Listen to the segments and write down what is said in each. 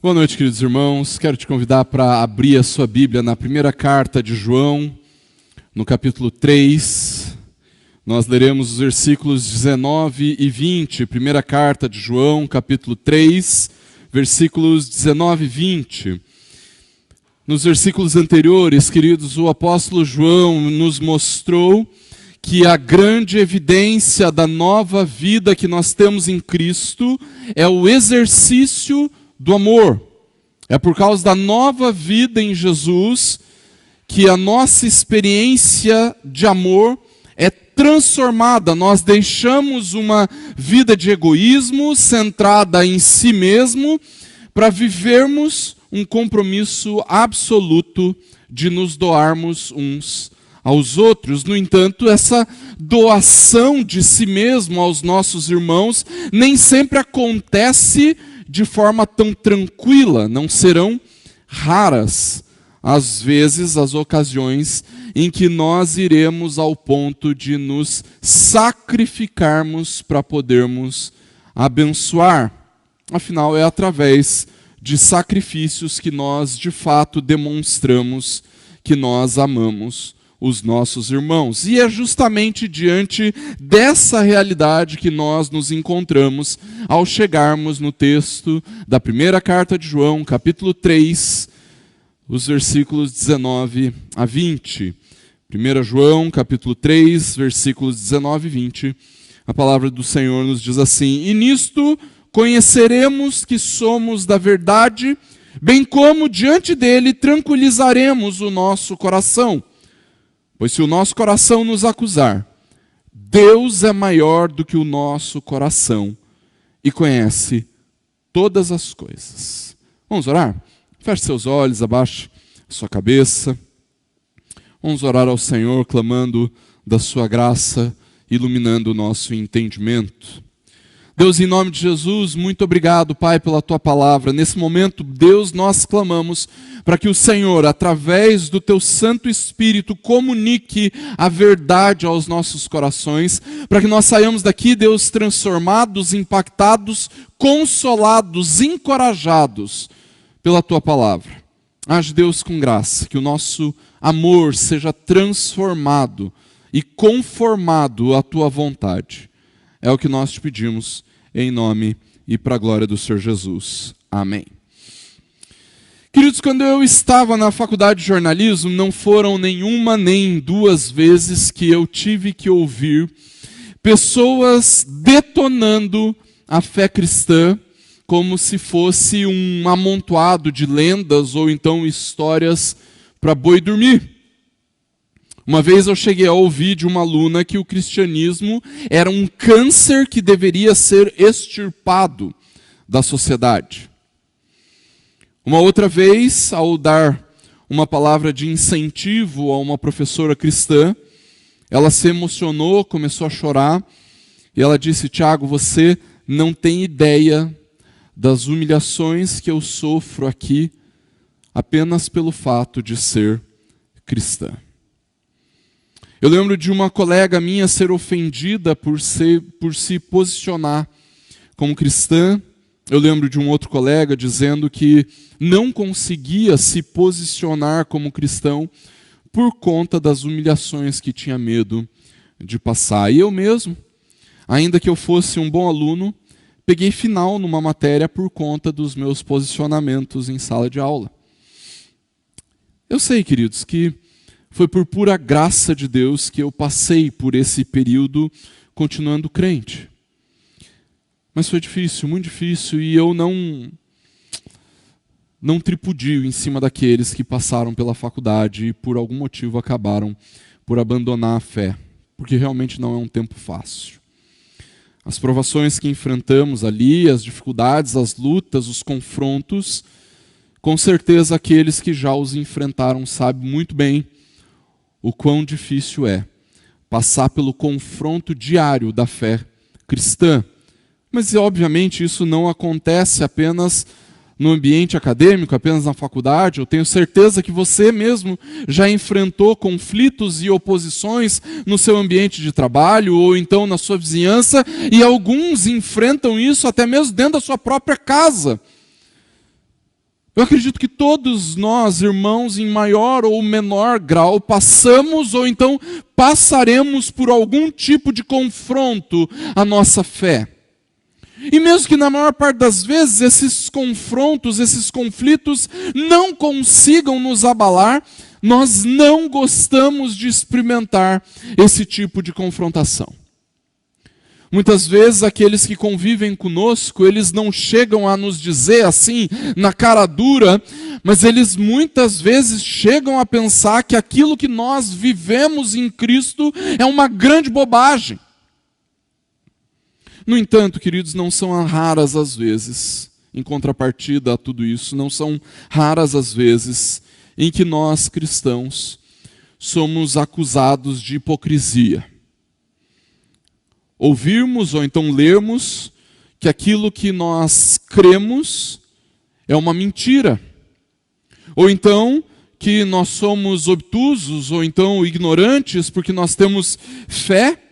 Boa noite, queridos irmãos. Quero te convidar para abrir a sua Bíblia na primeira carta de João, no capítulo 3. Nós leremos os versículos 19 e 20. Primeira carta de João, capítulo 3, versículos 19 e 20. Nos versículos anteriores, queridos, o apóstolo João nos mostrou que a grande evidência da nova vida que nós temos em Cristo é o exercício do amor. É por causa da nova vida em Jesus que a nossa experiência de amor é transformada. Nós deixamos uma vida de egoísmo centrada em si mesmo para vivermos um compromisso absoluto de nos doarmos uns aos outros. No entanto, essa doação de si mesmo aos nossos irmãos nem sempre acontece de forma tão tranquila. Não serão raras, às vezes, as ocasiões em que nós iremos ao ponto de nos sacrificarmos para podermos abençoar. Afinal, é através de sacrifícios que nós, de fato, demonstramos que nós amamos os nossos irmãos. E é justamente diante dessa realidade que nós nos encontramos ao chegarmos no texto da primeira carta de João, capítulo 3, os versículos 19 a 20. 1 João, capítulo 3, versículos 19 e 20. A palavra do Senhor nos diz assim: "E nisto conheceremos que somos da verdade, bem como diante dele tranquilizaremos o nosso coração. Pois se o nosso coração nos acusar, Deus é maior do que o nosso coração e conhece todas as coisas." Vamos orar? Feche seus olhos, abaixe sua cabeça. Vamos orar ao Senhor, clamando da sua graça, iluminando o nosso entendimento. Deus, em nome de Jesus, muito obrigado, Pai, pela Tua palavra. Nesse momento, Deus, nós clamamos para que o Senhor, através do Teu Santo Espírito, comunique a verdade aos nossos corações, para que nós saiamos daqui, Deus, transformados, impactados, consolados, encorajados pela Tua palavra. Age, Deus, com graça, que o nosso amor seja transformado e conformado à Tua vontade. É o que nós te pedimos, em nome e para a glória do Senhor Jesus. Amém. Queridos, quando eu estava na faculdade de jornalismo, não foram nenhuma nem duas vezes que eu tive que ouvir pessoas detonando a fé cristã como se fosse um amontoado de lendas ou então histórias para boi dormir. Uma vez eu cheguei a ouvir de uma aluna que o cristianismo era um câncer que deveria ser extirpado da sociedade. Uma outra vez, ao dar uma palavra de incentivo a uma professora cristã, ela se emocionou, começou a chorar, e ela disse: "Tiago, você não tem ideia das humilhações que eu sofro aqui apenas pelo fato de ser cristã." Eu lembro de uma colega minha ser ofendida por se posicionar como cristã. Eu lembro de um outro colega dizendo que não conseguia se posicionar como cristão por conta das humilhações que tinha medo de passar. E eu mesmo, ainda que eu fosse um bom aluno, peguei final numa matéria por conta dos meus posicionamentos em sala de aula. Eu sei, queridos, que foi por pura graça de Deus que eu passei por esse período continuando crente. Mas foi difícil, muito difícil, e eu não tripudio em cima daqueles que passaram pela faculdade e por algum motivo acabaram por abandonar a fé, porque realmente não é um tempo fácil. As provações que enfrentamos ali, as dificuldades, as lutas, os confrontos, com certeza aqueles que já os enfrentaram sabem muito bem o quão difícil é passar pelo confronto diário da fé cristã. Mas, obviamente, isso não acontece apenas no ambiente acadêmico, apenas na faculdade. Eu tenho certeza que você mesmo já enfrentou conflitos e oposições no seu ambiente de trabalho ou então na sua vizinhança, e alguns enfrentam isso até mesmo dentro da sua própria casa. Eu acredito que todos nós, irmãos, em maior ou menor grau, passamos ou então passaremos por algum tipo de confronto à nossa fé. E mesmo que na maior parte das vezes esses confrontos, esses conflitos não consigam nos abalar, nós não gostamos de experimentar esse tipo de confrontação. Muitas vezes aqueles que convivem conosco, eles não chegam a nos dizer assim, na cara dura, mas eles muitas vezes chegam a pensar que aquilo que nós vivemos em Cristo é uma grande bobagem. No entanto, queridos, não são raras as vezes, em contrapartida a tudo isso, não são raras as vezes em que nós, cristãos, somos acusados de hipocrisia. Ouvirmos ou então lermos que aquilo que nós cremos é uma mentira. Ou então que nós somos obtusos ou então ignorantes porque nós temos fé.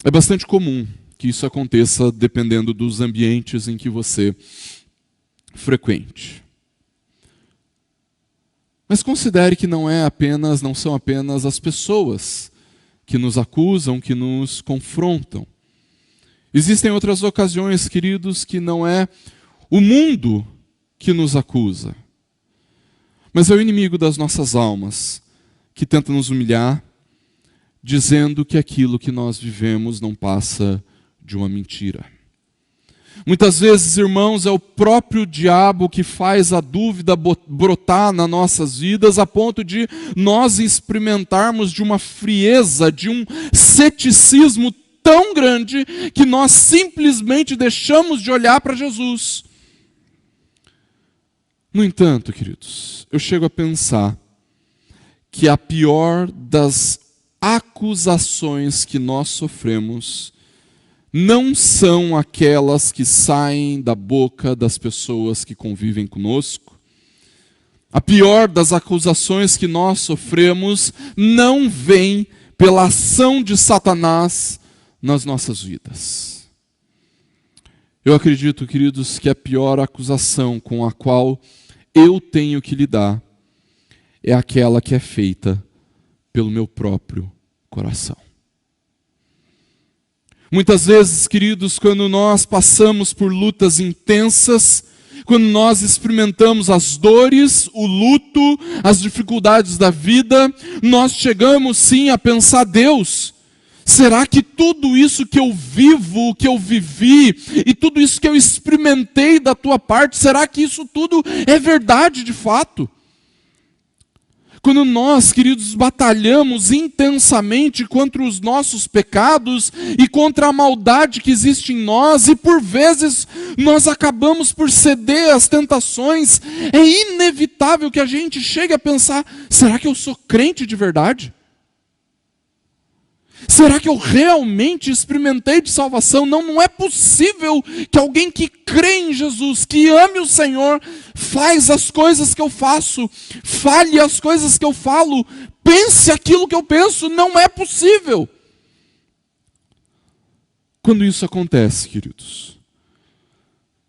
É bastante comum que isso aconteça dependendo dos ambientes em que você frequente. Mas considere que não são apenas as pessoas que nos acusam, que nos confrontam. Existem outras ocasiões, queridos, que não é o mundo que nos acusa, mas é o inimigo das nossas almas, que tenta nos humilhar, dizendo que aquilo que nós vivemos não passa de uma mentira. Muitas vezes, irmãos, é o próprio diabo que faz a dúvida brotar nas nossas vidas, a ponto de nós experimentarmos de uma frieza, de um ceticismo tão grande, que nós simplesmente deixamos de olhar para Jesus. No entanto, queridos, eu chego a pensar que a pior das acusações que nós sofremos não são aquelas que saem da boca das pessoas que convivem conosco. A pior das acusações que nós sofremos não vem pela ação de Satanás nas nossas vidas. Eu acredito, queridos, que a pior acusação com a qual eu tenho que lidar é aquela que é feita pelo meu próprio coração. Muitas vezes, queridos, quando nós passamos por lutas intensas, quando nós experimentamos as dores, o luto, as dificuldades da vida, nós chegamos sim a pensar: Deus, será que tudo isso que eu vivo, que eu vivi, e tudo isso que eu experimentei da tua parte, será que isso tudo é verdade de fato? Quando nós, queridos, batalhamos intensamente contra os nossos pecados e contra a maldade que existe em nós, e por vezes nós acabamos por ceder às tentações, é inevitável que a gente chegue a pensar: será que eu sou crente de verdade? Será que eu realmente experimentei de salvação? Não é possível que alguém que crê em Jesus, que ame o Senhor, faz as coisas que eu faço, fale as coisas que eu falo, pense aquilo que eu penso. Não é possível. Quando isso acontece, queridos,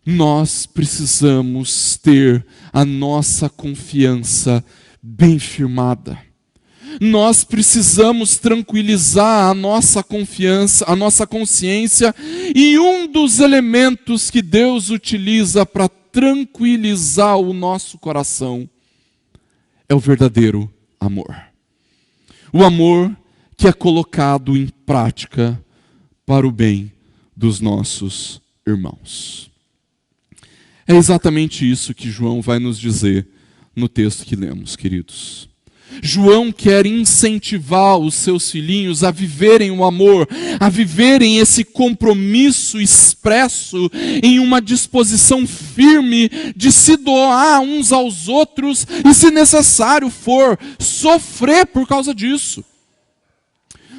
nós precisamos ter a nossa confiança bem firmada. Nós precisamos tranquilizar a nossa confiança, a nossa consciência, e um dos elementos que Deus utiliza para tranquilizar o nosso coração é o verdadeiro amor. O amor que é colocado em prática para o bem dos nossos irmãos. É exatamente isso que João vai nos dizer no texto que lemos, queridos. João quer incentivar os seus filhinhos a viverem o amor, a viverem esse compromisso expresso em uma disposição firme de se doar uns aos outros e, se necessário for, sofrer por causa disso.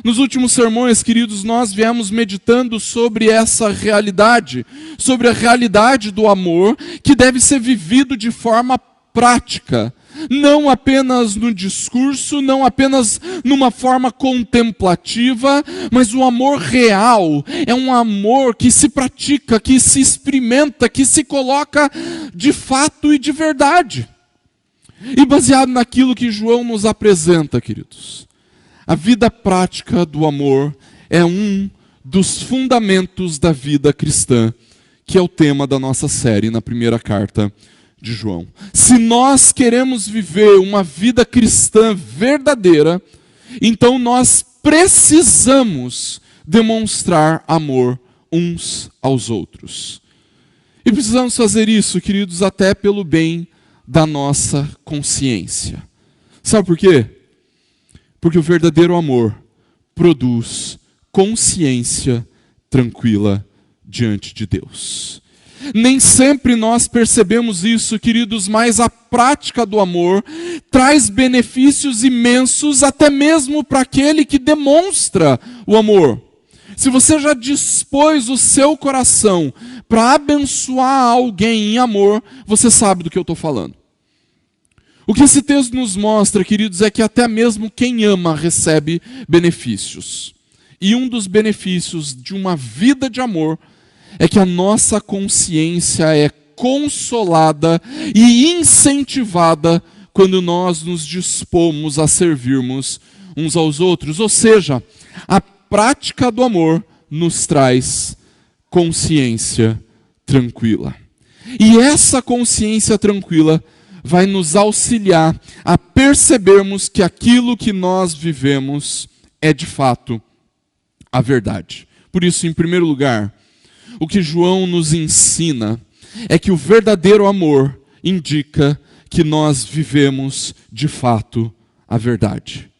Nos últimos sermões, queridos, nós viemos meditando sobre essa realidade, sobre a realidade do amor que deve ser vivido de forma prática não apenas no discurso, não apenas numa forma contemplativa, mas o amor real é um amor que se pratica, que se experimenta, que se coloca de fato e de verdade. E baseado naquilo que João nos apresenta, queridos, a vida prática do amor é um dos fundamentos da vida cristã, que é o tema da nossa série na primeira carta de João. Se nós queremos viver uma vida cristã verdadeira, então nós precisamos demonstrar amor uns aos outros. E precisamos fazer isso, queridos, até pelo bem da nossa consciência. Sabe por quê? Porque o verdadeiro amor produz consciência tranquila diante de Deus. Nem sempre nós percebemos isso, queridos, mas a prática do amor traz benefícios imensos até mesmo para aquele que demonstra o amor. Se você já dispôs o seu coração para abençoar alguém em amor, você sabe do que eu estou falando. O que esse texto nos mostra, queridos, é que até mesmo quem ama recebe benefícios. E um dos benefícios de uma vida de amor é que a nossa consciência é consolada e incentivada quando nós nos dispomos a servirmos uns aos outros. Ou seja, a prática do amor nos traz consciência tranquila. E essa consciência tranquila vai nos auxiliar a percebermos que aquilo que nós vivemos é de fato a verdade. Por isso, em primeiro lugar, o que João nos ensina é que o verdadeiro amor indica que nós vivemos de fato a verdade.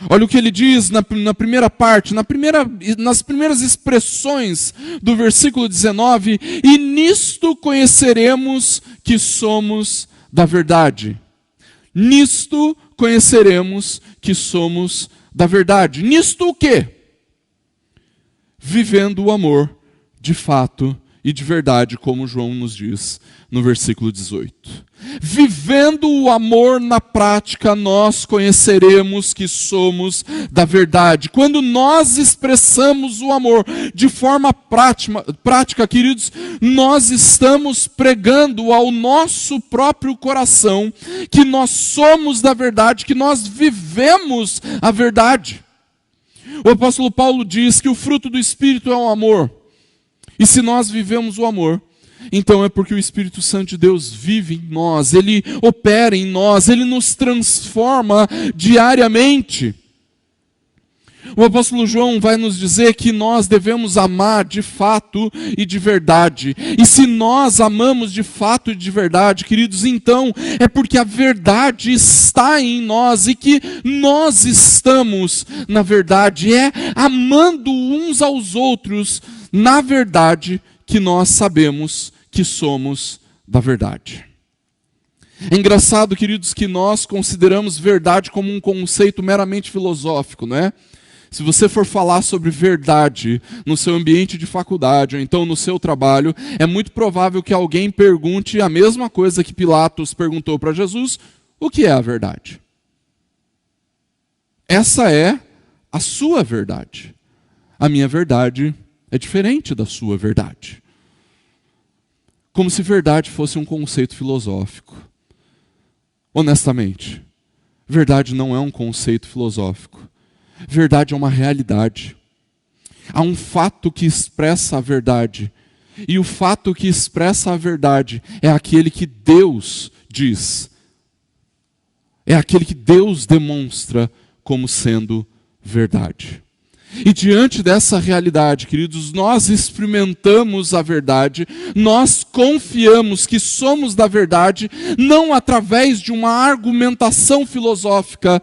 Olha o que ele diz na primeira parte, nas primeiras expressões do versículo 19: e nisto conheceremos que somos da verdade. Nisto conheceremos que somos da verdade. Nisto o quê? Vivendo o amor de fato e de verdade, como João nos diz no versículo 18. Vivendo o amor na prática, nós conheceremos que somos da verdade. Quando nós expressamos o amor de forma prática, queridos, nós estamos pregando ao nosso próprio coração que nós somos da verdade, que nós vivemos a verdade. O apóstolo Paulo diz que o fruto do Espírito é o amor. E se nós vivemos o amor, então é porque o Espírito Santo de Deus vive em nós, Ele opera em nós, Ele nos transforma diariamente. O apóstolo João vai nos dizer que nós devemos amar de fato e de verdade. E se nós amamos de fato e de verdade, queridos, então é porque a verdade está em nós e que nós estamos na verdade. É amando uns aos outros na verdade que nós sabemos que somos da verdade. É engraçado, queridos, que nós consideramos verdade como um conceito meramente filosófico, não é? Se você for falar sobre verdade no seu ambiente de faculdade ou então no seu trabalho, é muito provável que alguém pergunte a mesma coisa que Pilatos perguntou para Jesus: o que é a verdade? Essa é a sua verdade. A minha verdade é diferente da sua verdade. Como se verdade fosse um conceito filosófico. Honestamente, verdade não é um conceito filosófico. Verdade é uma realidade. Há um fato que expressa a verdade. E o fato que expressa a verdade é aquele que Deus diz. É aquele que Deus demonstra como sendo verdade. E diante dessa realidade, queridos, nós experimentamos a verdade, nós confiamos que somos da verdade, não através de uma argumentação filosófica,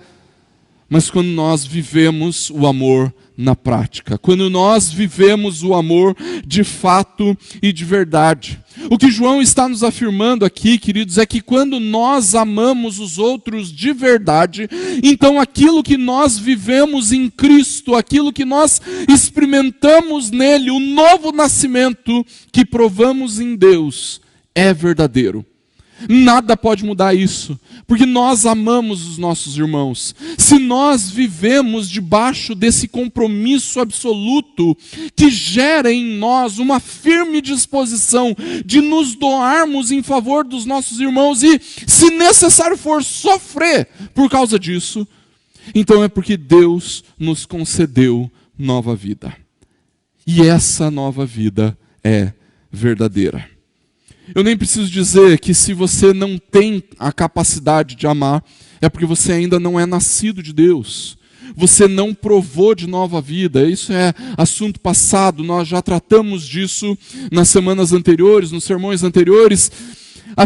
mas quando nós vivemos o amor na prática, quando nós vivemos o amor de fato e de verdade. O que João está nos afirmando aqui, queridos, é que quando nós amamos os outros de verdade, então aquilo que nós vivemos em Cristo, aquilo que nós experimentamos nele, o novo nascimento que provamos em Deus, é verdadeiro. Nada pode mudar isso, porque nós amamos os nossos irmãos. Se nós vivemos debaixo desse compromisso absoluto que gera em nós uma firme disposição de nos doarmos em favor dos nossos irmãos e, se necessário for, sofrer por causa disso, então é porque Deus nos concedeu nova vida. E essa nova vida é verdadeira. Eu nem preciso dizer que se você não tem a capacidade de amar, é porque você ainda não é nascido de Deus. Você não provou de nova vida. Isso é assunto passado, nós já tratamos disso nas semanas anteriores, nos sermões anteriores.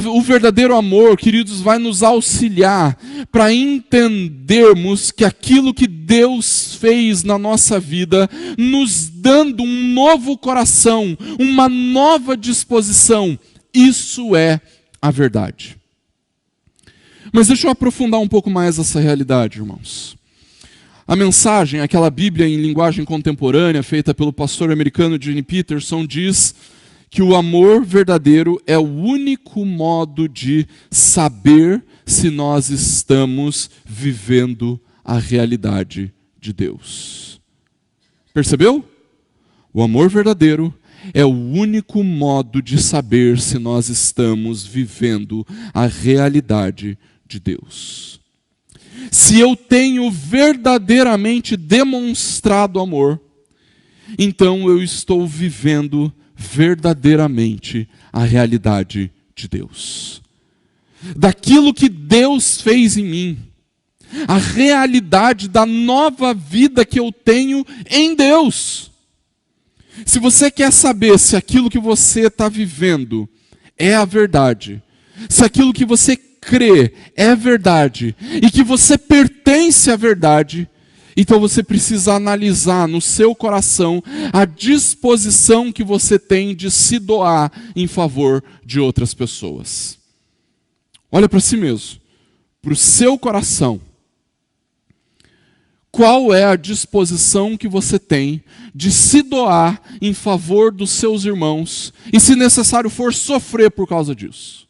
O verdadeiro amor, queridos, vai nos auxiliar para entendermos que aquilo que Deus fez na nossa vida, nos dando um novo coração, uma nova disposição, isso é a verdade. Mas deixa eu aprofundar um pouco mais essa realidade, irmãos. A mensagem, aquela Bíblia em linguagem contemporânea, feita pelo pastor americano Gene Peterson, diz que o amor verdadeiro é o único modo de saber se nós estamos vivendo a realidade de Deus. Percebeu? O amor verdadeiro é o único modo de saber se nós estamos vivendo a realidade de Deus. Se eu tenho verdadeiramente demonstrado amor, então eu estou vivendo verdadeiramente a realidade de Deus. Daquilo que Deus fez em mim, a realidade da nova vida que eu tenho em Deus. Se você quer saber se aquilo que você está vivendo é a verdade, se aquilo que você crê é verdade e que você pertence à verdade, então você precisa analisar no seu coração a disposição que você tem de se doar em favor de outras pessoas. Olha para si mesmo, para o seu coração. Qual é a disposição que você tem de se doar em favor dos seus irmãos e, se necessário for, sofrer por causa disso?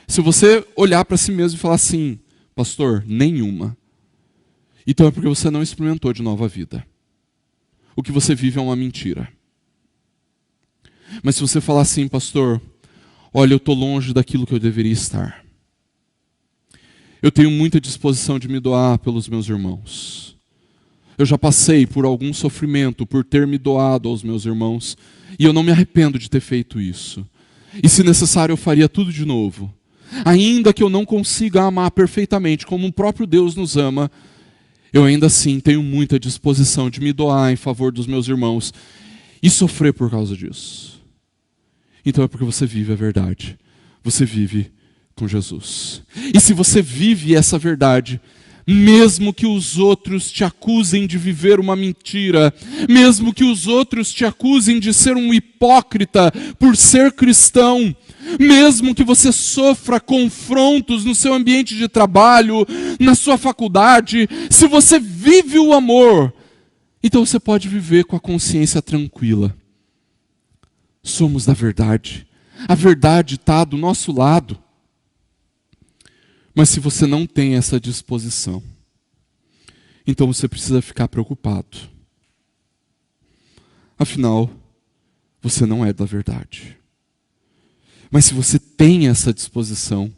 Se você olhar para si mesmo e falar assim, pastor, nenhuma, então é porque você não experimentou de nova vida. O que você vive é uma mentira. Mas se você falar assim, pastor, olha, eu estou longe daquilo que eu deveria estar. Eu tenho muita disposição de me doar pelos meus irmãos. Eu já passei por algum sofrimento por ter me doado aos meus irmãos, e eu não me arrependo de ter feito isso. E se necessário eu faria tudo de novo. Ainda que eu não consiga amar perfeitamente como o próprio Deus nos ama, eu ainda assim tenho muita disposição de me doar em favor dos meus irmãos e sofrer por causa disso. Então é porque você vive a verdade. Você vive com Jesus. E se você vive essa verdade, mesmo que os outros te acusem de viver uma mentira, mesmo que os outros te acusem de ser um hipócrita por ser cristão, mesmo que você sofra confrontos no seu ambiente de trabalho, na sua faculdade, se você vive o amor, então você pode viver com a consciência tranquila. Somos da verdade. A verdade está do nosso lado. Mas se você não tem essa disposição, então você precisa ficar preocupado. Afinal, você não é da verdade. Mas se você tem essa disposição,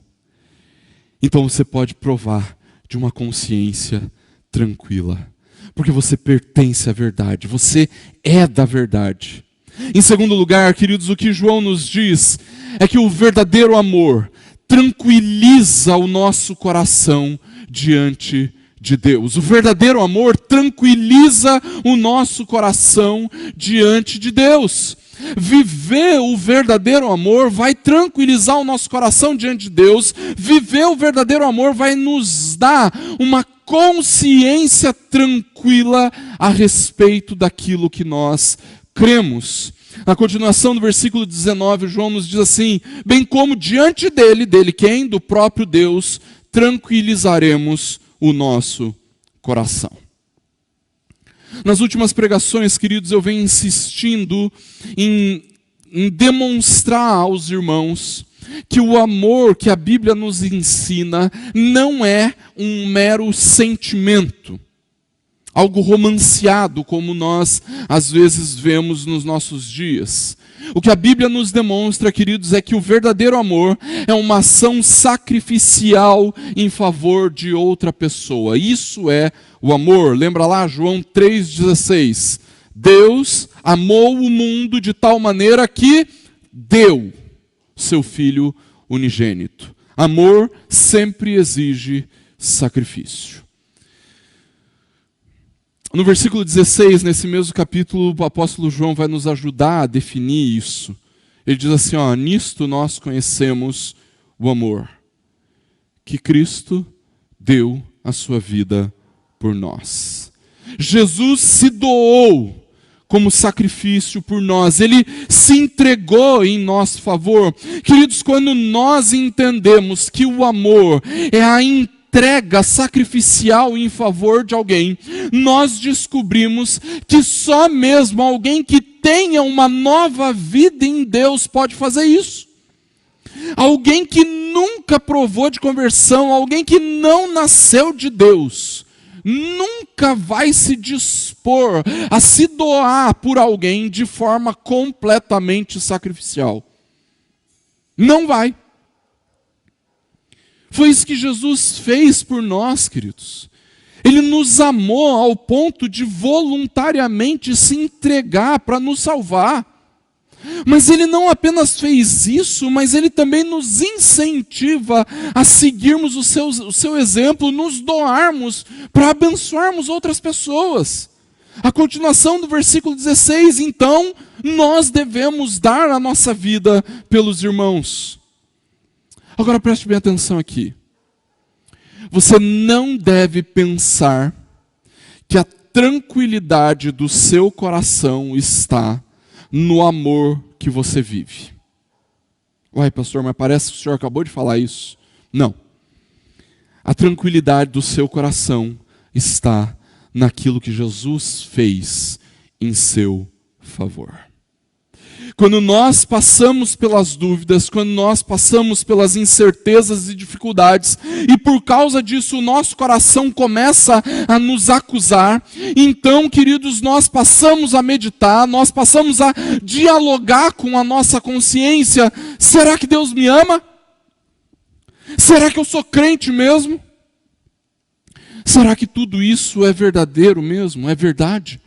então você pode provar de uma consciência tranquila. Porque você pertence à verdade, você é da verdade. Em segundo lugar, queridos, o que João nos diz é que o verdadeiro amor tranquiliza o nosso coração diante de Deus. O verdadeiro amor tranquiliza o nosso coração diante de Deus. Viver o verdadeiro amor vai tranquilizar o nosso coração diante de Deus. Viver o verdadeiro amor vai nos dar uma consciência tranquila a respeito daquilo que nós cremos. Na continuação do versículo 19, João nos diz assim: bem como diante dele quem? Do próprio Deus, tranquilizaremos o nosso coração. Nas últimas pregações, queridos, eu venho insistindo em demonstrar aos irmãos que o amor que a Bíblia nos ensina não é um mero sentimento, algo romanceado como nós às vezes vemos nos nossos dias. O que a Bíblia nos demonstra, queridos, é que o verdadeiro amor é uma ação sacrificial em favor de outra pessoa. Isso é o amor. Lembra lá João 3,16. Deus amou o mundo de tal maneira que deu seu Filho unigênito. Amor sempre exige sacrifício. No versículo 16, nesse mesmo capítulo, o apóstolo João vai nos ajudar a definir isso. Ele diz assim, nisto nós conhecemos o amor, que Cristo deu a sua vida por nós. Jesus se doou como sacrifício por nós. Ele se entregou em nosso favor. Queridos, quando nós entendemos que o amor é a entrega sacrificial em favor de alguém, nós descobrimos que só mesmo alguém que tenha uma nova vida em Deus pode fazer isso. Alguém que nunca provou de conversão, alguém que não nasceu de Deus, nunca vai se dispor a se doar por alguém de forma completamente sacrificial. Não vai. Foi isso que Jesus fez por nós, queridos. Ele nos amou ao ponto de voluntariamente se entregar para nos salvar. Mas Ele não apenas fez isso, mas Ele também nos incentiva a seguirmos o seu exemplo, nos doarmos para abençoarmos outras pessoas. A continuação do versículo 16, então, nós devemos dar a nossa vida pelos irmãos. Agora preste bem atenção aqui. Você não deve pensar que a tranquilidade do seu coração está no amor que você vive. Uai, pastor, mas parece que o senhor acabou de falar isso. Não. A tranquilidade do seu coração está naquilo que Jesus fez em seu favor. Quando nós passamos pelas dúvidas, quando nós passamos pelas incertezas e dificuldades, e por causa disso o nosso coração começa a nos acusar, então, queridos, nós passamos a meditar, nós passamos a dialogar com a nossa consciência. Será que Deus me ama? Será que eu sou crente mesmo? Será que tudo isso é verdadeiro mesmo? É verdade?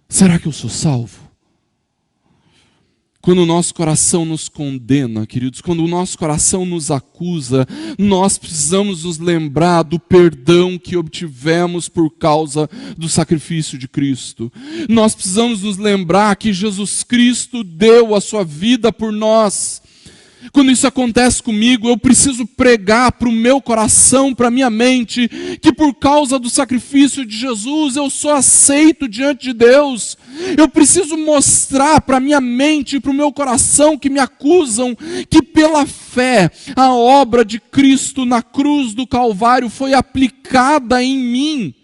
Será que eu sou salvo? Quando o nosso coração nos condena, queridos, quando o nosso coração nos acusa, nós precisamos nos lembrar do perdão que obtivemos por causa do sacrifício de Cristo. Nós precisamos nos lembrar que Jesus Cristo deu a sua vida por nós. Quando isso acontece comigo, eu preciso pregar para o meu coração, para a minha mente, que por causa do sacrifício de Jesus, eu sou aceito diante de Deus. Eu preciso mostrar para a minha mente e para o meu coração que me acusam, que pela fé, a obra de Cristo na cruz do Calvário foi aplicada em mim.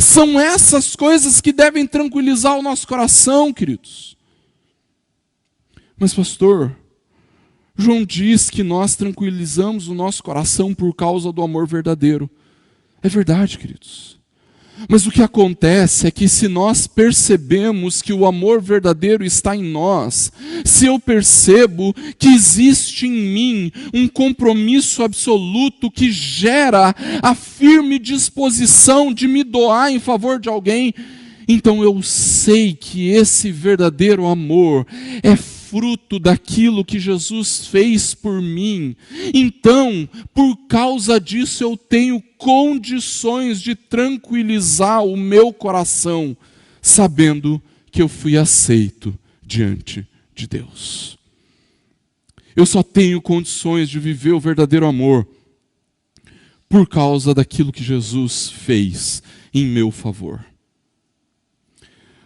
São essas coisas que devem tranquilizar o nosso coração, queridos. Mas pastor, João diz que nós tranquilizamos o nosso coração por causa do amor verdadeiro. É verdade, queridos. Mas o que acontece é que se nós percebemos que o amor verdadeiro está em nós, se eu percebo que existe em mim um compromisso absoluto que gera a firme disposição de me doar em favor de alguém, então eu sei que esse verdadeiro amor é fruto daquilo que Jesus fez por mim. Então, por causa disso, eu tenho condições de tranquilizar o meu coração, sabendo que eu fui aceito diante de Deus. Eu só tenho condições de viver o verdadeiro amor por causa daquilo que Jesus fez em meu favor.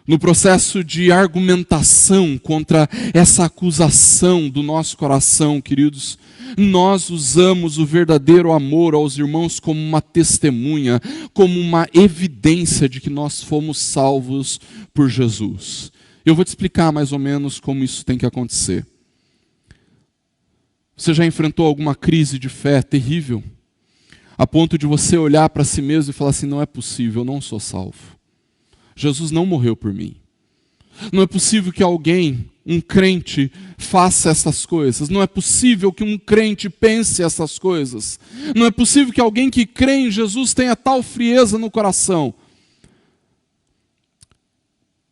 No processo de argumentação contra essa acusação do nosso coração, queridos, nós usamos o verdadeiro amor aos irmãos como uma testemunha, como uma evidência de que nós fomos salvos por Jesus. Eu vou te explicar mais ou menos como isso tem que acontecer. Você já enfrentou alguma crise de fé terrível? A ponto de você olhar para si mesmo e falar assim, não é possível, eu não sou salvo. Jesus não morreu por mim. Não é possível que alguém, um crente, faça essas coisas. Não é possível que um crente pense essas coisas. Não é possível que alguém que crê em Jesus tenha tal frieza no coração.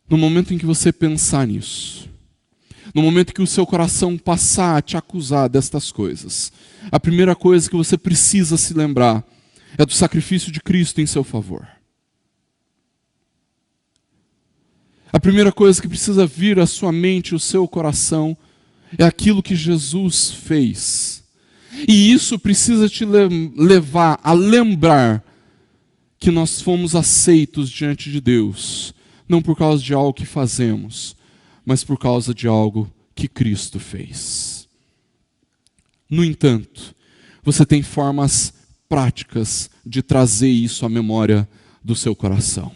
No momento em que você pensar nisso, no momento que o seu coração passar a te acusar destas coisas, a primeira coisa que você precisa se lembrar é do sacrifício de Cristo em seu favor. A primeira coisa que precisa vir à sua mente, ao seu coração, é aquilo que Jesus fez. E isso precisa te levar a lembrar que nós fomos aceitos diante de Deus, não por causa de algo que fazemos, mas por causa de algo que Cristo fez. No entanto, você tem formas práticas de trazer isso à memória do seu coração.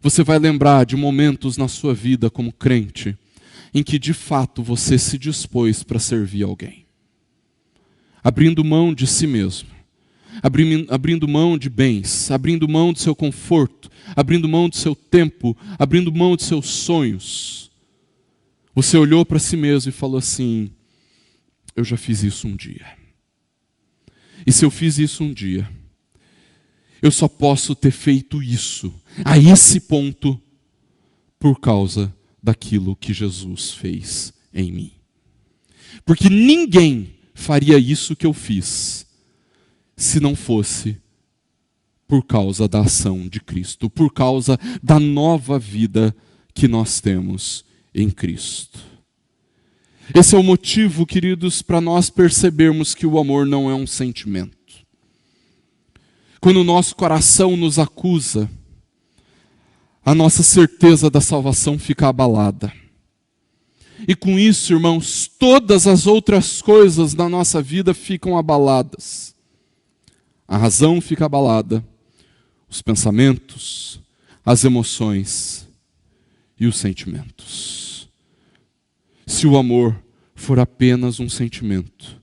Você vai lembrar de momentos na sua vida como crente, em que de fato você se dispôs para servir alguém. Abrindo mão de si mesmo, abrindo mão de bens, abrindo mão do seu conforto, abrindo mão do seu tempo, abrindo mão de seus sonhos. Você olhou para si mesmo e falou assim, eu já fiz isso um dia. E se eu fiz isso um dia, eu só posso ter feito isso, a esse ponto, por causa daquilo que Jesus fez em mim. Porque ninguém faria isso que eu fiz, se não fosse por causa da ação de Cristo, por causa da nova vida que nós temos em Cristo. Esse é o motivo, queridos, para nós percebermos que o amor não é um sentimento. Quando o nosso coração nos acusa, a nossa certeza da salvação fica abalada. E com isso, irmãos, todas as outras coisas da nossa vida ficam abaladas. A razão fica abalada, os pensamentos, as emoções e os sentimentos. Se o amor for apenas um sentimento,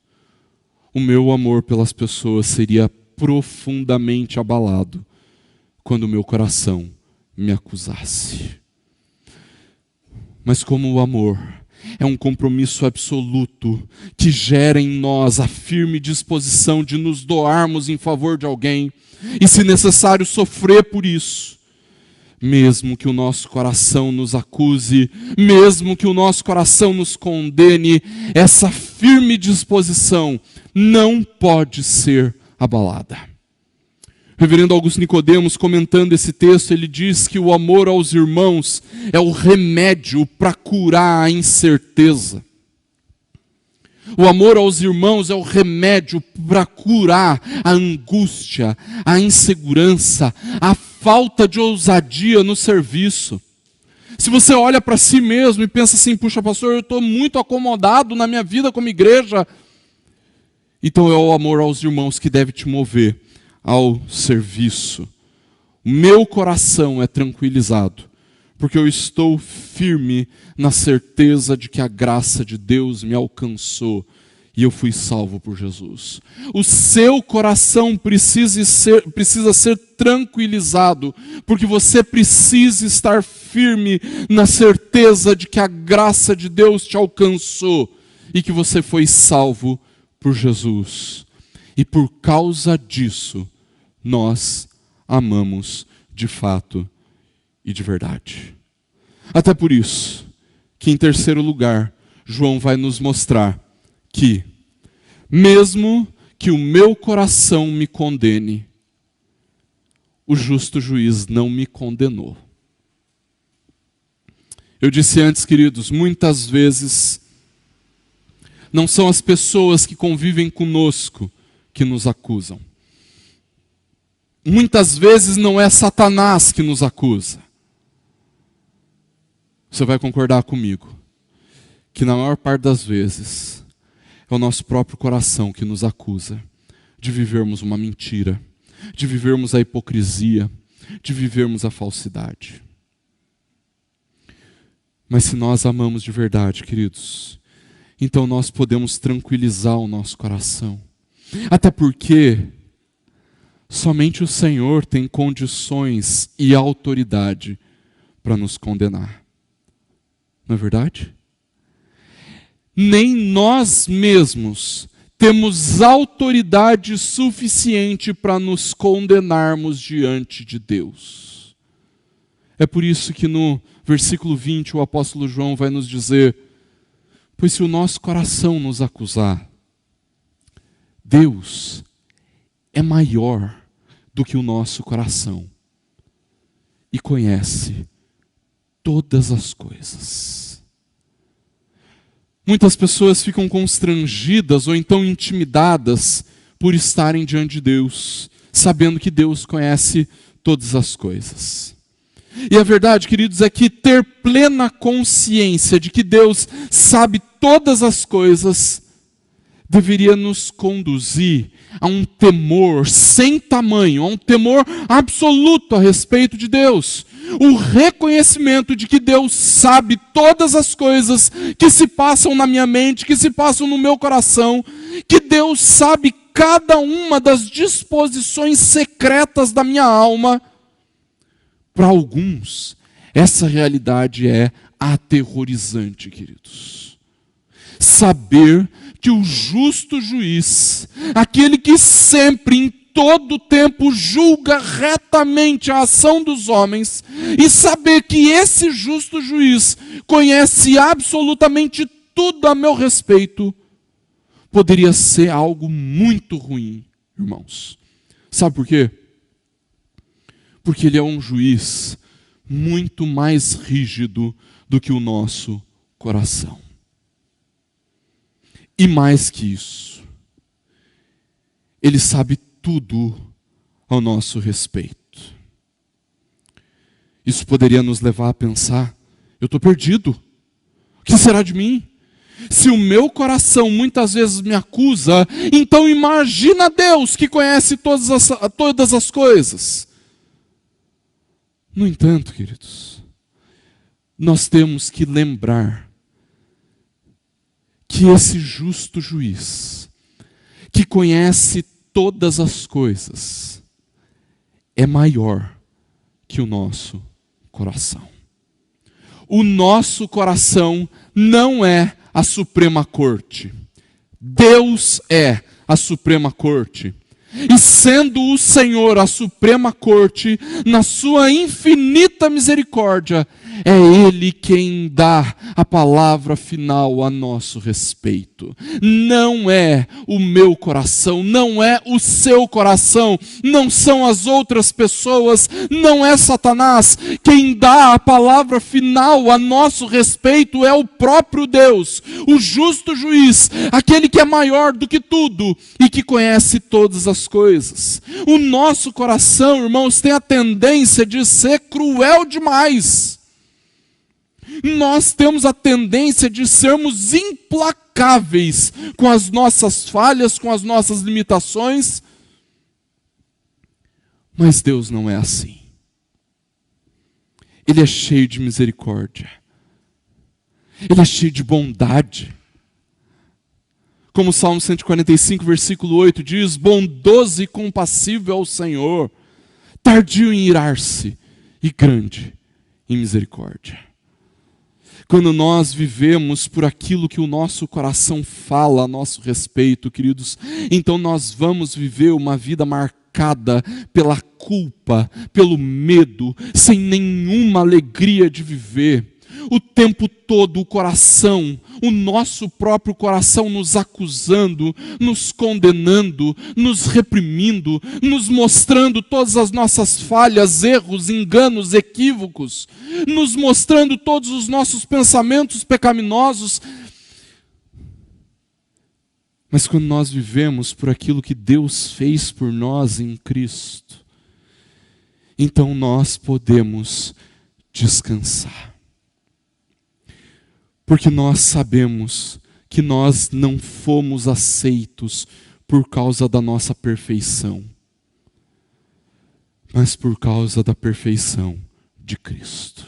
o meu amor pelas pessoas seria profundamente abalado quando o meu coração me acusasse. Mas como o amor é um compromisso absoluto que gera em nós a firme disposição de nos doarmos em favor de alguém e, se necessário, sofrer por isso, mesmo que o nosso coração nos acuse, mesmo que o nosso coração nos condene, essa firme disposição não pode ser abalada. Reverendo Augusto Nicodemos, comentando esse texto, ele diz que o amor aos irmãos é o remédio para curar a incerteza. O amor aos irmãos é o remédio para curar a angústia, a insegurança, a falta de ousadia no serviço. Se você olha para si mesmo e pensa assim, puxa pastor, eu estou muito acomodado na minha vida como igreja, então é o amor aos irmãos que deve te mover ao serviço. O meu coração é tranquilizado, porque eu estou firme na certeza de que a graça de Deus me alcançou e eu fui salvo por Jesus. O seu coração precisa ser tranquilizado, porque você precisa estar firme na certeza de que a graça de Deus te alcançou e que você foi salvo por Jesus. E por causa disso, nós amamos de fato e de verdade. Até por isso, que em terceiro lugar, João vai nos mostrar que, mesmo que o meu coração me condene, o justo juiz não me condenou. Eu disse antes, queridos, muitas vezes não são as pessoas que convivem conosco que nos acusam. Muitas vezes não é Satanás que nos acusa. Você vai concordar comigo que na maior parte das vezes é o nosso próprio coração que nos acusa de vivermos uma mentira, de vivermos a hipocrisia, de vivermos a falsidade. Mas se nós amamos de verdade, queridos, então nós podemos tranquilizar o nosso coração. Até porque somente o Senhor tem condições e autoridade para nos condenar. Não é verdade? Nem nós mesmos temos autoridade suficiente para nos condenarmos diante de Deus. É por isso que no versículo 20 o apóstolo João vai nos dizer: pois se o nosso coração nos acusar, Deus é maior do que o nosso coração e conhece todas as coisas. Muitas pessoas ficam constrangidas ou então intimidadas por estarem diante de Deus, sabendo que Deus conhece todas as coisas. E a verdade, queridos, é que ter plena consciência de que Deus sabe todas as coisas deveria nos conduzir a um temor sem tamanho, a um temor absoluto a respeito de Deus. O reconhecimento de que Deus sabe todas as coisas que se passam na minha mente, que se passam no meu coração, que Deus sabe cada uma das disposições secretas da minha alma. Para alguns, essa realidade é aterrorizante, queridos. Saber que o justo juiz, aquele que sempre, em todo tempo, julga retamente a ação dos homens, e saber que esse justo juiz conhece absolutamente tudo a meu respeito, poderia ser algo muito ruim, irmãos. Sabe por quê? Porque ele é um juiz muito mais rígido do que o nosso coração. E mais que isso, ele sabe tudo ao nosso respeito. Isso poderia nos levar a pensar: eu estou perdido. O que será de mim? Se o meu coração muitas vezes me acusa, então imagina Deus que conhece todas as coisas. No entanto, queridos, nós temos que lembrar que esse justo juiz, que conhece todas as coisas, é maior que o nosso coração. O nosso coração não é a Suprema Corte. Deus é a Suprema Corte. E sendo o Senhor a Suprema Corte, na sua infinita misericórdia, é Ele quem dá a palavra final a nosso respeito. Não é o meu coração, não é o seu coração, não são as outras pessoas, não é Satanás. Quem dá a palavra final a nosso respeito é o próprio Deus, o justo juiz, aquele que é maior do que tudo e que conhece todas as coisas. O nosso coração, irmãos, tem a tendência de ser cruel demais. Nós temos a tendência de sermos implacáveis com as nossas falhas, com as nossas limitações. Mas Deus não é assim. Ele é cheio de misericórdia. Ele é cheio de bondade. Como o Salmo 145, versículo 8 diz: bondoso e compassivo é o Senhor, tardio em irar-se e grande em misericórdia. Quando nós vivemos por aquilo que o nosso coração fala a nosso respeito, queridos, então nós vamos viver uma vida marcada pela culpa, pelo medo, sem nenhuma alegria de viver. O tempo todo o coração, o nosso próprio coração nos acusando, nos condenando, nos reprimindo, nos mostrando todas as nossas falhas, erros, enganos, equívocos, nos mostrando todos os nossos pensamentos pecaminosos. Mas quando nós vivemos por aquilo que Deus fez por nós em Cristo, então nós podemos descansar. Porque nós sabemos que nós não fomos aceitos por causa da nossa perfeição, mas por causa da perfeição de Cristo.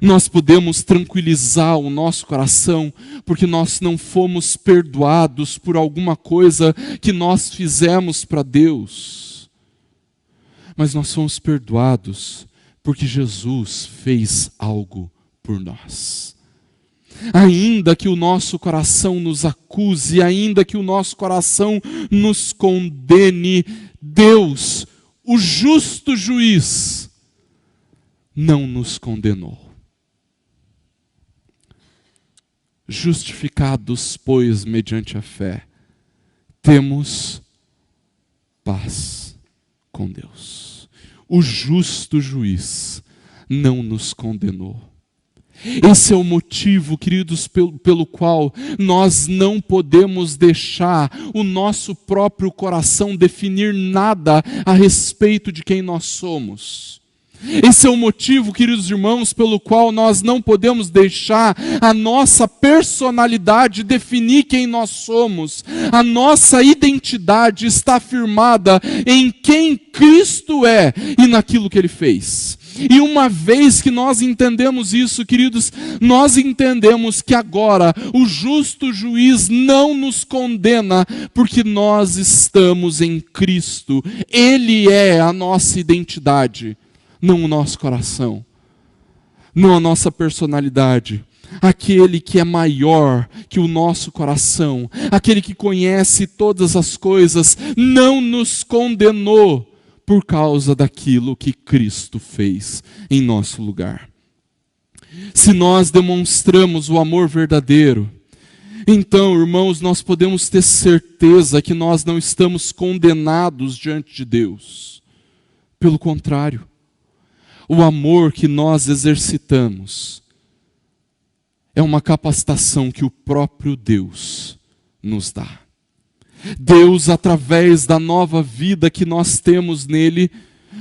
Nós podemos tranquilizar o nosso coração, porque nós não fomos perdoados por alguma coisa que nós fizemos para Deus. Mas nós fomos perdoados porque Jesus fez algo por nós. Ainda que o nosso coração nos acuse, ainda que o nosso coração nos condene, Deus, o justo juiz, não nos condenou. Justificados, pois, mediante a fé, temos paz com Deus. O justo juiz não nos condenou. Esse é o motivo, queridos, pelo qual nós não podemos deixar o nosso próprio coração definir nada a respeito de quem nós somos. Esse é o motivo, queridos irmãos, pelo qual nós não podemos deixar a nossa personalidade definir quem nós somos. A nossa identidade está firmada em quem Cristo é e naquilo que Ele fez. E uma vez que nós entendemos isso, queridos, nós entendemos que agora o justo juiz não nos condena, porque nós estamos em Cristo. Ele é a nossa identidade. Não o nosso coração, não a nossa personalidade. Aquele que é maior que o nosso coração, aquele que conhece todas as coisas, não nos condenou por causa daquilo que Cristo fez em nosso lugar. Se nós demonstramos o amor verdadeiro, então, irmãos, nós podemos ter certeza que nós não estamos condenados diante de Deus. Pelo contrário, o amor que nós exercitamos é uma capacitação que o próprio Deus nos dá. Deus, através da nova vida que nós temos nele,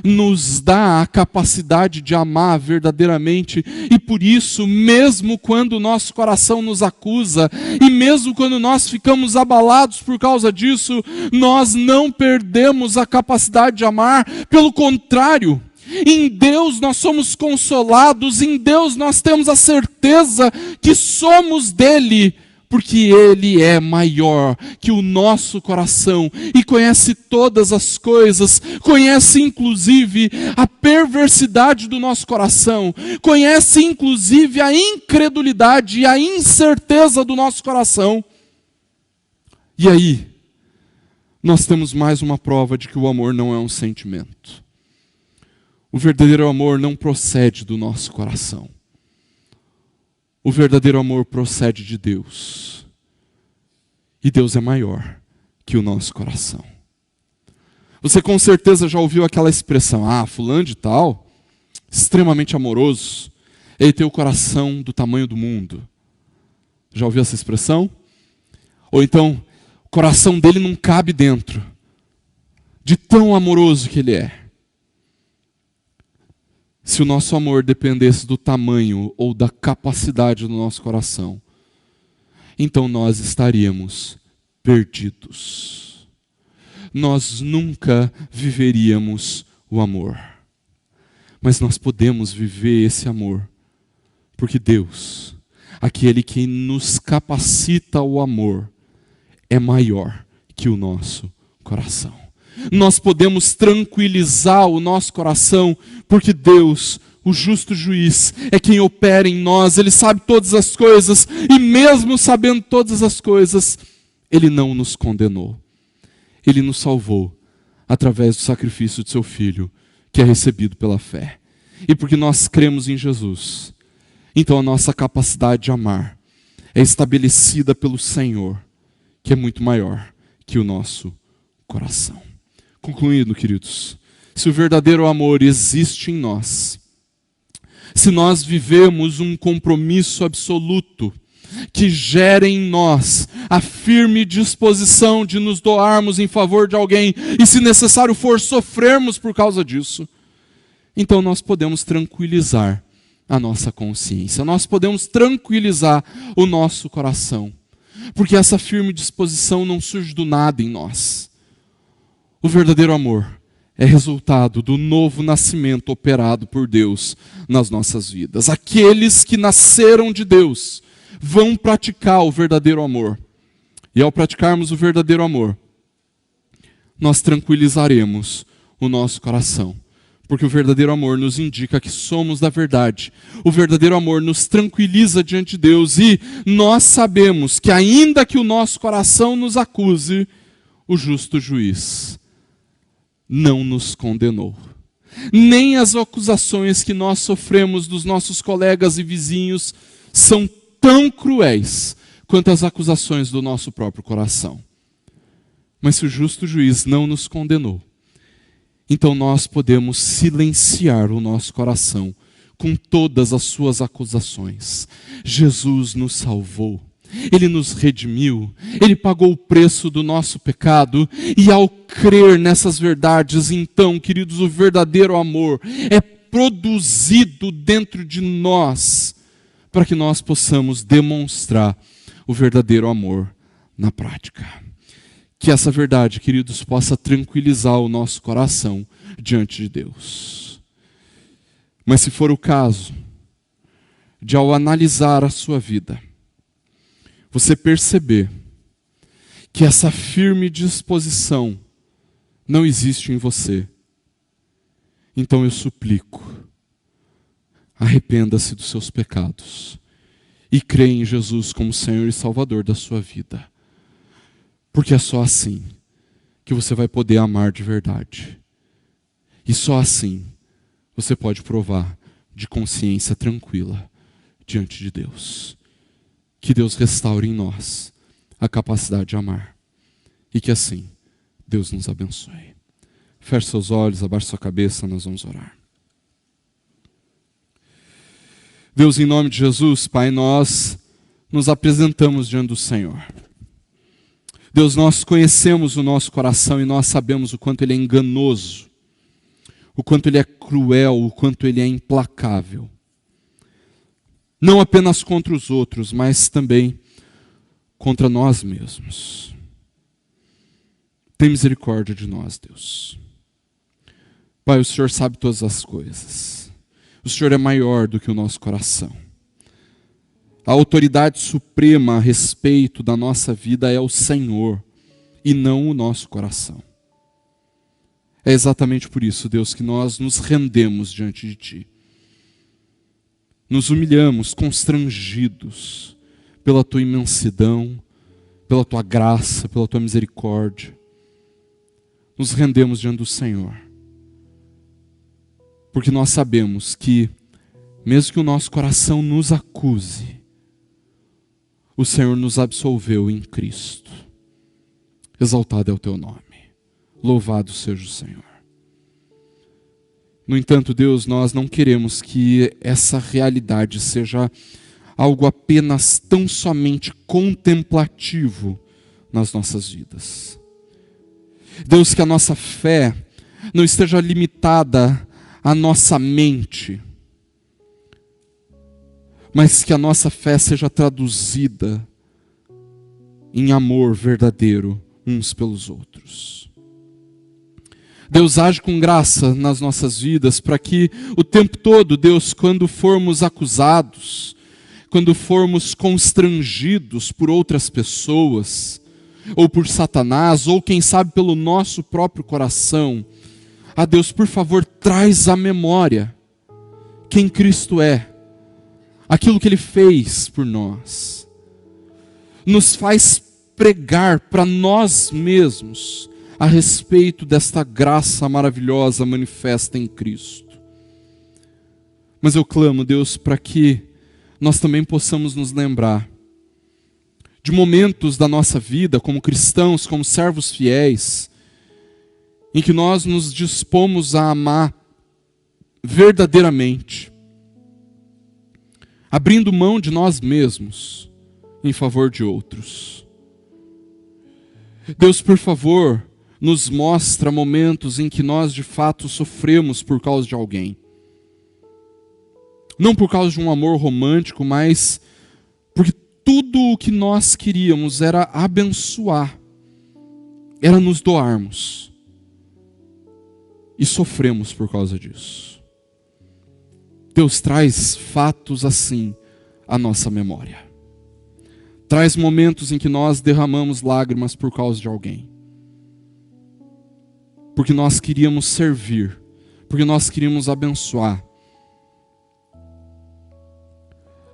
nos dá a capacidade de amar verdadeiramente. E por isso, mesmo quando o nosso coração nos acusa, e mesmo quando nós ficamos abalados por causa disso, nós não perdemos a capacidade de amar. Pelo contrário, em Deus nós somos consolados, em Deus nós temos a certeza que somos dele, porque Ele é maior que o nosso coração e conhece todas as coisas, conhece inclusive a perversidade do nosso coração, conhece inclusive a incredulidade e a incerteza do nosso coração. E aí, nós temos mais uma prova de que o amor não é um sentimento. O verdadeiro amor não procede do nosso coração. O verdadeiro amor procede de Deus. E Deus é maior que o nosso coração. Você com certeza já ouviu aquela expressão: fulano de tal, extremamente amoroso, ele tem o coração do tamanho do mundo. Já ouviu essa expressão? Ou então, o coração dele não cabe dentro, de tão amoroso que ele é. Se o nosso amor dependesse do tamanho ou da capacidade do nosso coração, então nós estaríamos perdidos. Nós nunca viveríamos o amor. Mas nós podemos viver esse amor, porque Deus, aquele que nos capacita ao amor, é maior que o nosso coração. Nós podemos tranquilizar o nosso coração, porque Deus, o justo juiz, é quem opera em nós. Ele sabe todas as coisas, e mesmo sabendo todas as coisas, Ele não nos condenou. Ele nos salvou através do sacrifício de seu Filho, que é recebido pela fé. E porque nós cremos em Jesus, então a nossa capacidade de amar é estabelecida pelo Senhor, que é muito maior que o nosso coração. Concluindo, queridos, se o verdadeiro amor existe em nós, se nós vivemos um compromisso absoluto que gera em nós a firme disposição de nos doarmos em favor de alguém, e se necessário for, sofrermos por causa disso, então nós podemos tranquilizar a nossa consciência, nós podemos tranquilizar o nosso coração, porque essa firme disposição não surge do nada em nós. O verdadeiro amor é resultado do novo nascimento operado por Deus nas nossas vidas. Aqueles que nasceram de Deus vão praticar o verdadeiro amor. E ao praticarmos o verdadeiro amor, nós tranquilizaremos o nosso coração. Porque o verdadeiro amor nos indica que somos da verdade. O verdadeiro amor nos tranquiliza diante de Deus. E nós sabemos que ainda que o nosso coração nos acuse, o justo juiz não nos condenou. Nem as acusações que nós sofremos dos nossos colegas e vizinhos são tão cruéis quanto as acusações do nosso próprio coração. Mas se o justo juiz não nos condenou, então nós podemos silenciar o nosso coração com todas as suas acusações. Jesus nos salvou, Ele nos redimiu, Ele pagou o preço do nosso pecado, e ao crer nessas verdades, então, queridos, o verdadeiro amor é produzido dentro de nós, para que nós possamos demonstrar o verdadeiro amor na prática. Que essa verdade, queridos, possa tranquilizar o nosso coração diante de Deus. Mas se for o caso de, ao analisar a sua vida, você perceber que essa firme disposição não existe em você, então eu suplico, arrependa-se dos seus pecados e creia em Jesus como Senhor e Salvador da sua vida. Porque é só assim que você vai poder amar de verdade. E só assim você pode provar de consciência tranquila diante de Deus. Que Deus restaure em nós a capacidade de amar. E que assim Deus nos abençoe. Feche seus olhos, abaixe sua cabeça, nós vamos orar. Deus, em nome de Jesus, Pai, nós nos apresentamos diante do Senhor. Deus, nós conhecemos o nosso coração e nós sabemos o quanto ele é enganoso, o quanto ele é cruel, o quanto ele é implacável. Não apenas contra os outros, mas também contra nós mesmos. Tem misericórdia de nós, Deus. Pai, o Senhor sabe todas as coisas. O Senhor é maior do que o nosso coração. A autoridade suprema a respeito da nossa vida é o Senhor e não o nosso coração. É exatamente por isso, Deus, que nós nos rendemos diante de Ti. Nos humilhamos, constrangidos pela Tua imensidão, pela Tua graça, pela Tua misericórdia. Nos rendemos diante do Senhor. Porque nós sabemos que, mesmo que o nosso coração nos acuse, o Senhor nos absolveu em Cristo. Exaltado é o Teu nome. Louvado seja o Senhor. No entanto, Deus, nós não queremos que essa realidade seja algo apenas tão somente contemplativo nas nossas vidas. Deus, que a nossa fé não esteja limitada à nossa mente, mas que a nossa fé seja traduzida em amor verdadeiro uns pelos outros. Deus, age com graça nas nossas vidas para que o tempo todo, Deus, quando formos acusados, quando formos constrangidos por outras pessoas, ou por Satanás, ou quem sabe pelo nosso próprio coração, Deus, por favor, traz à memória quem Cristo é, aquilo que Ele fez por nós. Nos faz pregar para nós mesmos a respeito desta graça maravilhosa manifesta em Cristo. Mas eu clamo, Deus, para que nós também possamos nos lembrar de momentos da nossa vida como cristãos, como servos fiéis, em que nós nos dispomos a amar verdadeiramente, abrindo mão de nós mesmos em favor de outros. Deus, por favor, nos mostra momentos em que nós de fato sofremos por causa de alguém. Não por causa de um amor romântico, mas porque tudo o que nós queríamos era abençoar, era nos doarmos. e sofremos por causa disso. Deus traz fatos assim à nossa memória. Traz momentos em que nós derramamos lágrimas por causa de alguém. Porque nós queríamos servir, porque nós queríamos abençoar.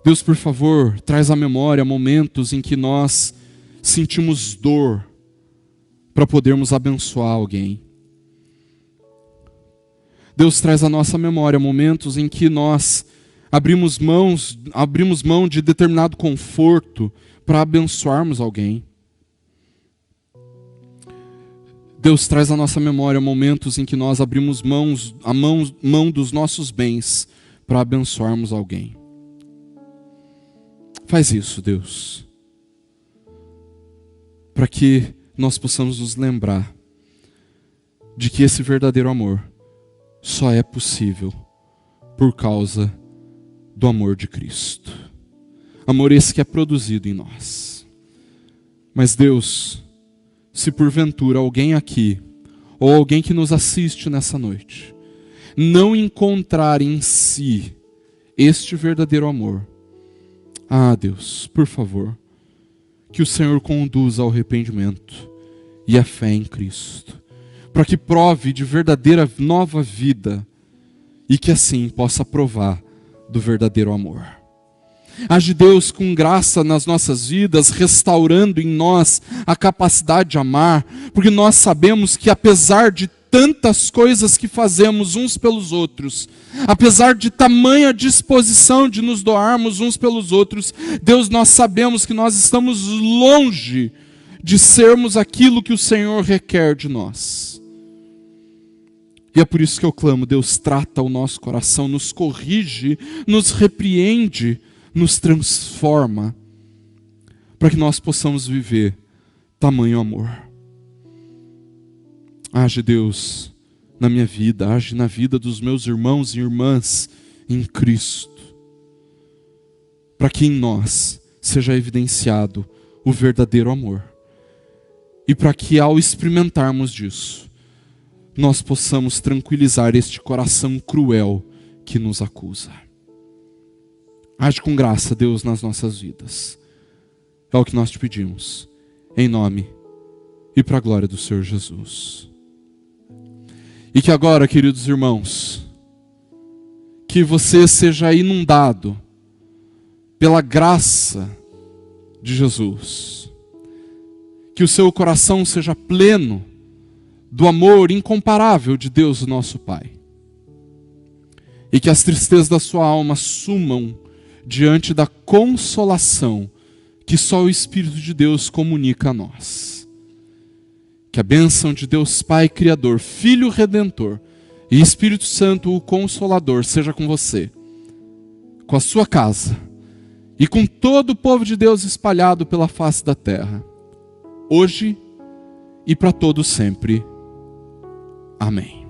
Deus, por favor, traz à memória momentos em que nós sentimos dor para podermos abençoar alguém. Deus traz à nossa memória momentos em que nós abrimos mão de determinado conforto para abençoarmos alguém. Deus traz à nossa memória momentos em que nós abrimos mão dos nossos bens para abençoarmos alguém. Faz isso, Deus, para que nós possamos nos lembrar de que esse verdadeiro amor só é possível por causa do amor de Cristo. Amor esse que é produzido em nós. Mas Deus, se porventura alguém aqui, ou alguém que nos assiste nessa noite, não encontrar em si este verdadeiro amor, Deus, por favor, que o Senhor conduza ao arrependimento e à fé em Cristo, para que prove de verdadeira nova vida e que assim possa provar do verdadeiro amor. Age Deus com graça nas nossas vidas, restaurando em nós a capacidade de amar, porque nós sabemos que apesar de tantas coisas que fazemos uns pelos outros, apesar de tamanha disposição de nos doarmos uns pelos outros, Deus, nós sabemos que nós estamos longe de sermos aquilo que o Senhor requer de nós. E é por isso que eu clamo, Deus, trata o nosso coração, nos corrige, nos repreende, nos transforma, para que nós possamos viver tamanho amor. Age, Deus, na minha vida, age na vida dos meus irmãos e irmãs em Cristo, para que em nós seja evidenciado o verdadeiro amor, e para que ao experimentarmos disso, nós possamos tranquilizar este coração cruel que nos acusa. Age com graça, Deus, nas nossas vidas. É o que nós te pedimos, em nome e para a glória do Senhor Jesus. E que agora, queridos irmãos, que você seja inundado pela graça de Jesus. Que o seu coração seja pleno do amor incomparável de Deus, o nosso Pai. E que as tristezas da sua alma sumam diante da consolação que só o Espírito de Deus comunica a nós. Que a bênção de Deus Pai Criador, Filho Redentor e Espírito Santo, o Consolador, seja com você, com a sua casa e com todo o povo de Deus espalhado pela face da terra, hoje e para todo sempre. Amém.